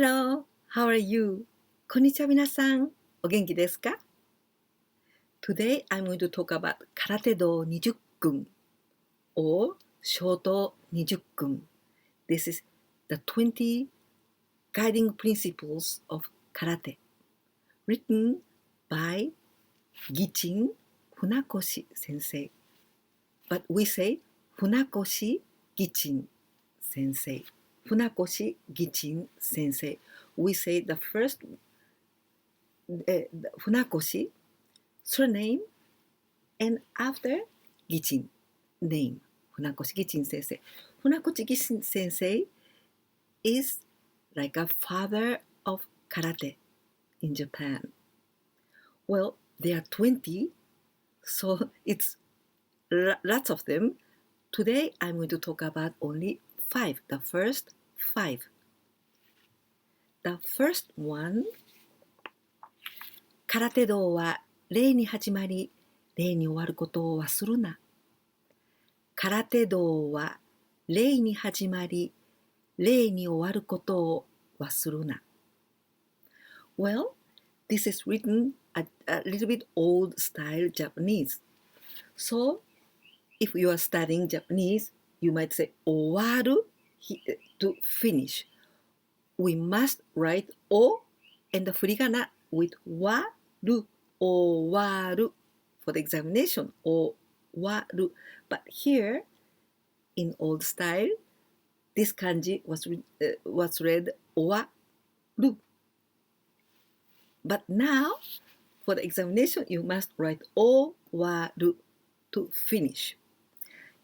Hello, how are you? こんにちは皆さん。お元気ですか? Today I'm going to talk about Karatedo 20分 or Shoto 20分. This is the 20 guiding principles of karate written by Gichin Funakoshi Sensei. But we say Funakoshi Gichin Sensei. Funakoshi Gichin Sensei. We say the first Funakoshi, surname, and after Gichin, name. Funakoshi Gichin Sensei. Funakoshi Gichin Sensei is like a father of karate in Japan. Well, there are 20, so it's lots of them. Today I'm going to talk about only 5, the first 5. The first one, 空手道は礼に始まり、礼に終わることを忘るな。空手道は礼に始まり、礼に終わることを忘るな。Well, this is written a little bit old style Japanese. So, if you are studying Japanese, you might say 終わる to finish. We must write o and the furigana with わる 終わる for the examination 終わる. But here, in old style, this kanji was read 終わる. But now, for the examination, you must write 終わる to finish.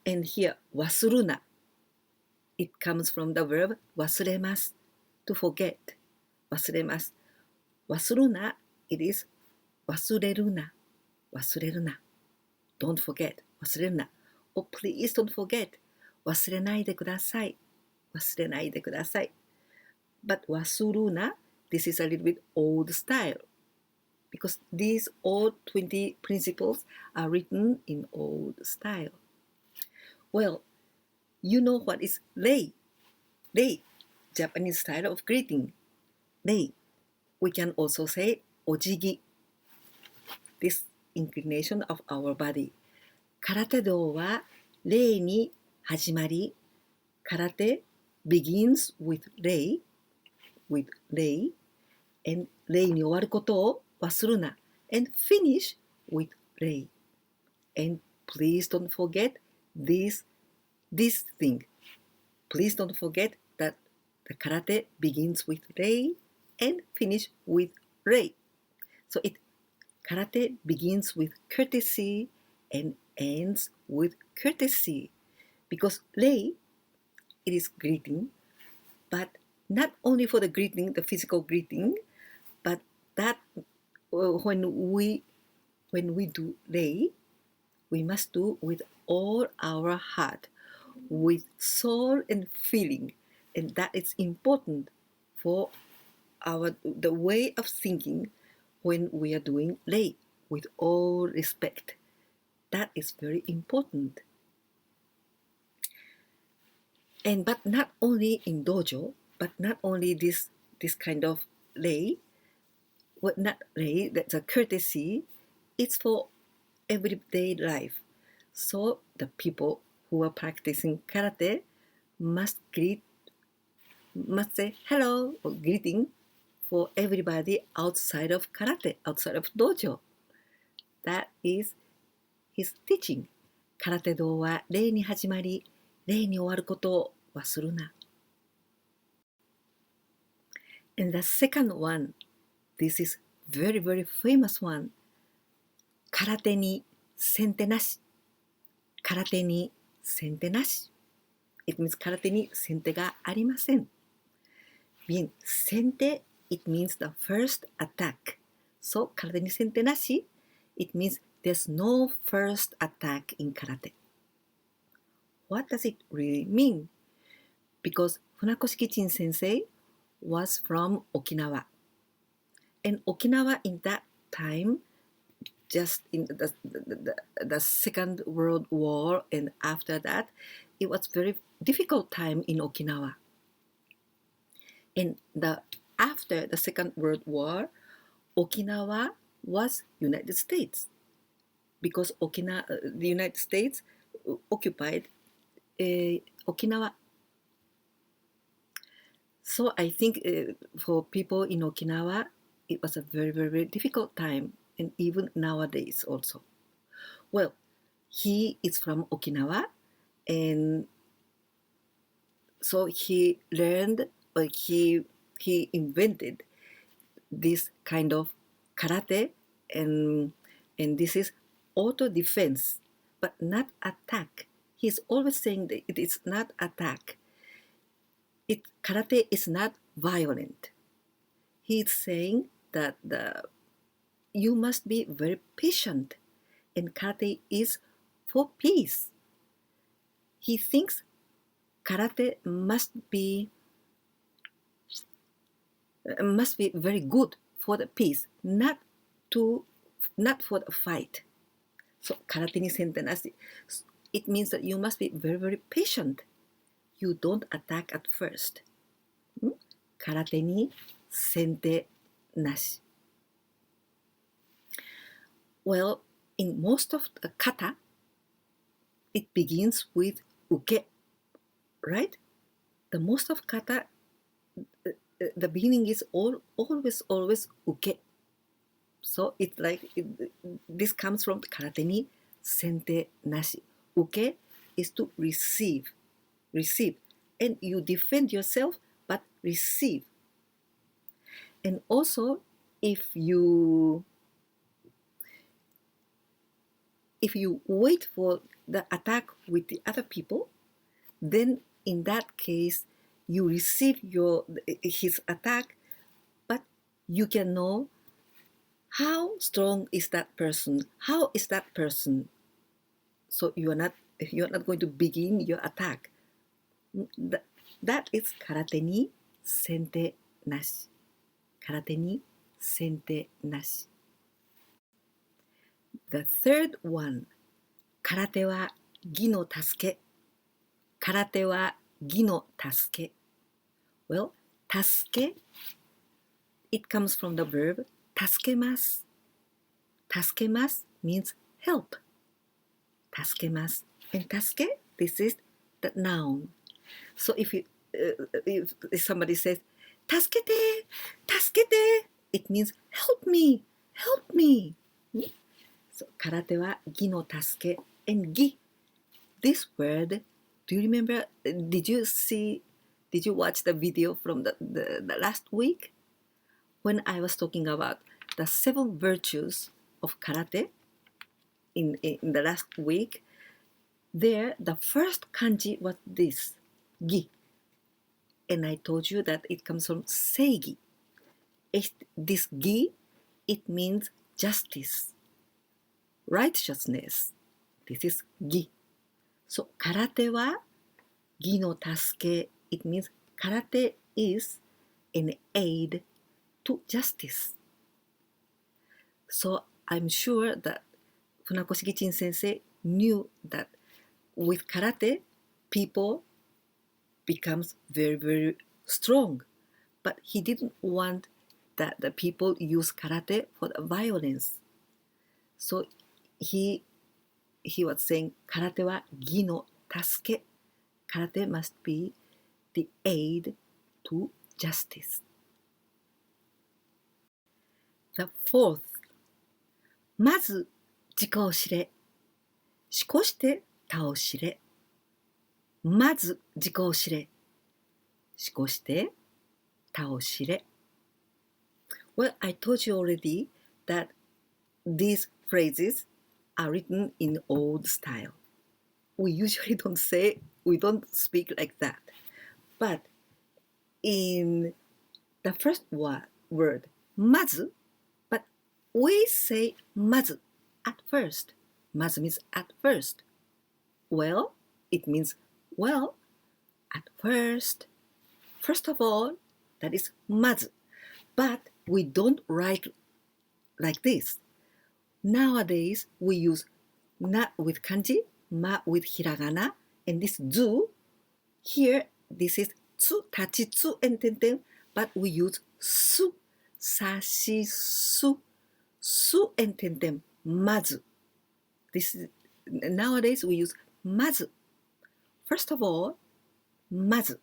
And here, 忘るな. It comes from the verb 忘れます to forget. 忘れます. 忘るな, it is 忘れるな. 忘れるな. Don't forget. 忘れるな. Oh, please don't forget. 忘れないでください. 忘れないでください. But 忘るな, this is a little bit old style. Because these all 20 principles are written in old style. Well, you know what is rei? Rei, Japanese style of greeting. Rei. We can also say ojigi. This inclination of our body. 空手道は礼に始まり、karate begins with 礼 and 礼に終わることを忘るな and finish with 礼 and please don't forget this thing. Please don't forget that the karate begins with 礼 and finish with 礼. So karate begins with courtesy and ends with courtesy. Because 礼, it is greeting, but not only for the greeting, the physical greeting, but that when we do 礼, we must do with all our heart, with soul and feeling, and that is important for the way of thinking when we are doing 礼 with all respect. That is very important. And but not only in dojo, but not only this kind of 礼, not 礼, that's a courtesy, it's for everyday life. So the people who are practicing karate must say hello or greeting for everybody outside of karate, outside of dojo. That is his teaching. 空手道は礼に始まり、礼に終わることを忘るな。And the second one, this is very, very famous one. 空手に先手なし。空手に先手なし。It means 空手に先手がありません。Being 先手, it means the first attack. So 空手に先手なし, it means there's no first attack in karate. What does it really mean? Because Funakoshi Gichin Sensei was from Okinawa. And Okinawa in that time, just in the Second World War and after that, it was very difficult time in Okinawa. And the after the Second World War, Okinawa was United States because the United States occupied Okinawa. So I think for people in Okinawa, it was a very, very, very difficult time, and even nowadays also. Well, he is from Okinawa, and so he learned, or he invented this kind of karate, and this is auto defense, but not attack. He's always saying that it is not attack. Karate is not violent. He's saying that you must be very patient, and karate is for peace. He thinks karate must be very good for the peace, not for the fight. So karate ni sente nashi. It means that you must be very, very patient. You don't attack at first. Karate ni sente nashi. Well, in most of the kata, it begins with uke, right? The most of kata, the beginning is always uke. So it's like this comes from karate ni sente nashi. Uke is to receive, and you defend yourself, but receive. And also, if you wait for the attack with the other people, then in that case you receive his attack, but you can know how strong is that person, how is that person. So you're not going to begin your attack. That is karate ni sente nashi. Karate ni sente nashi. The third one, karate wa gi no tasuke. Karate wa gi no tasuke. Well, tasuke, it comes from the verb tasukemasu. Tasukemasu means help. Tasukemasu. And tasuke, this is the noun. So if somebody says, tasukete, tasukete, it means help me, help me. So karate wa gi no tasuke. And gi, this word, do you remember, did you watch the video from the last week when I was talking about the 7 virtues of karate in the last week? There, the first kanji was this, gi. And I told you that it comes from seigi. This gi, it means justice, righteousness. This is gi. So karate wa gi no tasuke. It means karate is an aid to justice. So I'm sure that Funakoshi Gichin Sensei knew that with karate, people becomes very, very strong. But he didn't want that the people use karate for the violence. So he was saying, karate wa gi no tasuke. Karate must be the aid to justice. The fourth, まず自己を知れ。しこして他を知れ。まず自己を知れ。しこして他を知れ。Well, I told you already that these phrases are written in old style. We usually don't speak like that. But in the first word, まず, but we say まず at first. まず means at first. Well, it means well, at first. First of all, that is まず. But we don't write like this. Nowadays, we use na with kanji, ma with hiragana, and this zu. Here, this is tsu, tachi, tsu, and tenten, but we use su, sashi, su and tenten, mazu. Nowadays we use mazu. First of all, mazu.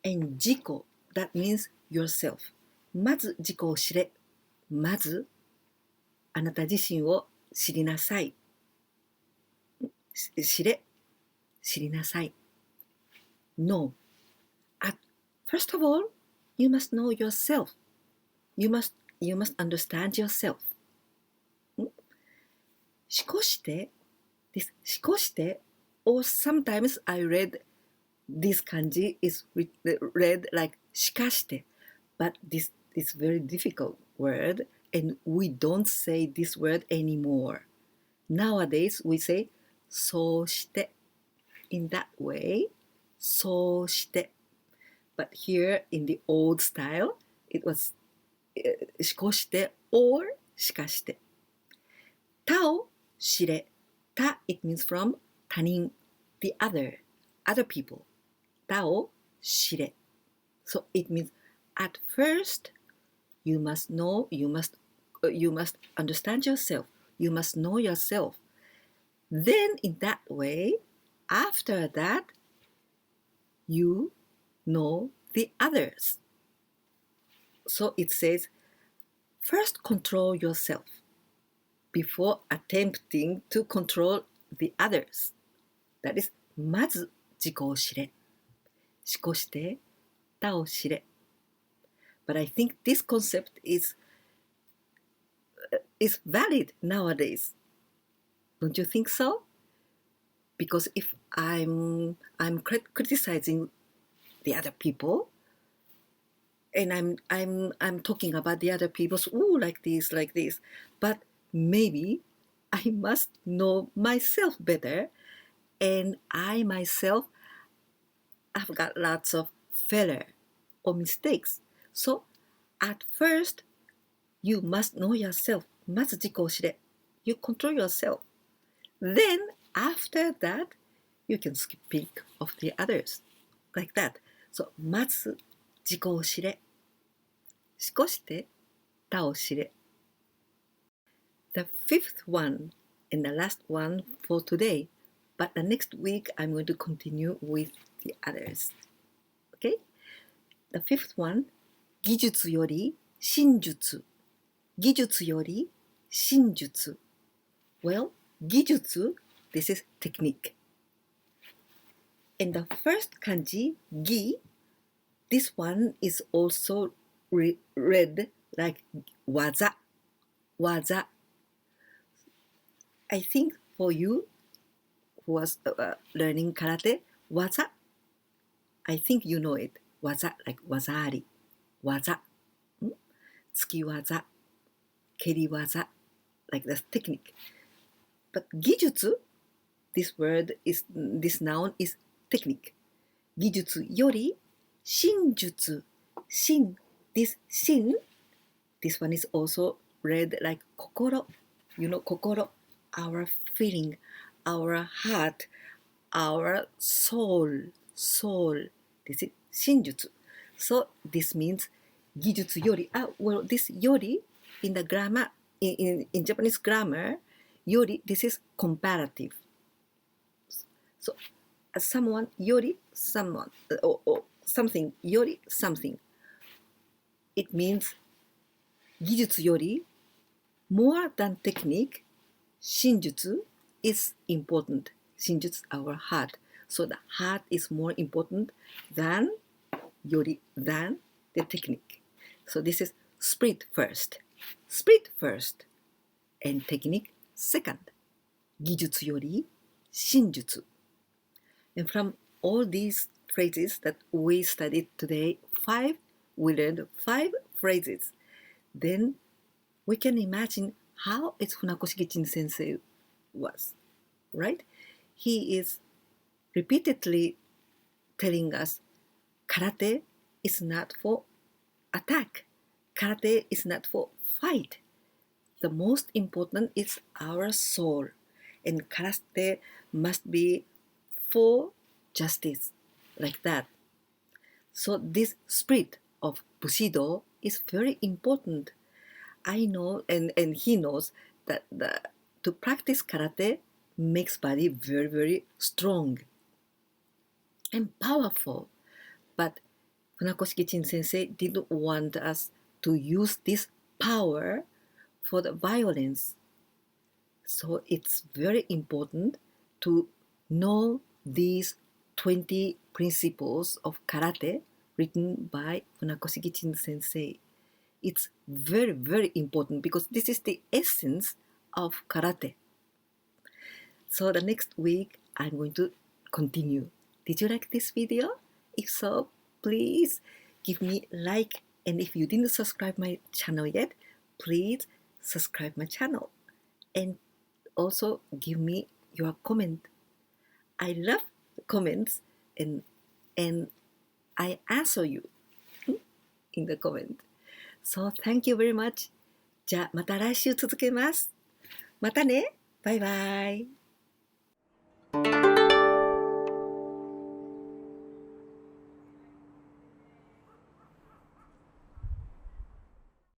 And jiko, that means yourself. まず自己を知れ。まずあなた自身を知りなさい。知れ、知りなさい。No. First of all, you must know yourself. You must understand yourself. しこして、this しこして or sometimes I read this kanji is read like しかして but this is very difficult word and we don't say this word anymore. Nowadays we say そうして in that way そうして but here in the old style it was しこして or しかして他を知れ他 it means from 他人 the other people 他を知れ so it means at first you must know you must understand yourself you must know yourself then in that way after that you know the others so it says first control yourself before attempting to control the others that is まず自己を知れしこして他を知れ but I think this concept is valid nowadays don't you think so because if I'm criticizing the other people and I'm talking about the other people's like this but maybe I must know myself better and I myself I've got lots of failure or mistakes so at first you must know yourself まず自己を知れ you control yourself then after that you can speak of the others like that so まず自己を知れしこして他を知れ The fifth one and the last one for today but the next week I'm going to continue with the others okay the fifth one 技術より真術技術より真術 well 技術 this is technique and the first kanji 技 this one is also read like 技 技 I think for you who was learning karate 技 I think you know it 技 like 技あり技突き技蹴り技 like the technique but 技術 this noun is technique 技術より真術真 this 真 this one is also read like 心 you know 心 our feeling our heart our soul this is 真術 so this means 技術よりwell this より in the grammar in Japanese grammar より this is comparative so someone より someone or something より something it means 技術より more than technique 真術 is important 真術 our heart so the heart is more important than より than the technique so this is spirit first and technique second 技術より真術 and from all these phrases that we studied today we learned 5 phrases then we can imagine how is Funakoshi Gichin Sensei was right he is repeatedly telling us karate is not for attack karate is not for fight the most important is our soul and karate must be for justice like that so this spirit of Bushido is very important. I know, and he knows that to practice karate makes body very, very strong and powerful. But Funakoshi Gichin Sensei didn't want us to use this power for the violence. So it's very important to know these 20 principles of karate written by Funakoshi Gichin Sensei. It's very, very important because this is the essence of karate. So the next week, I'm going to continue. Did you like this video? If so, please give me a like. And if you didn't subscribe my channel yet, please subscribe my channel. And also give me your comment. I love comments and I answer you in the comment. So thank you very much. じゃあまた来週続けます。またね。バイバイ。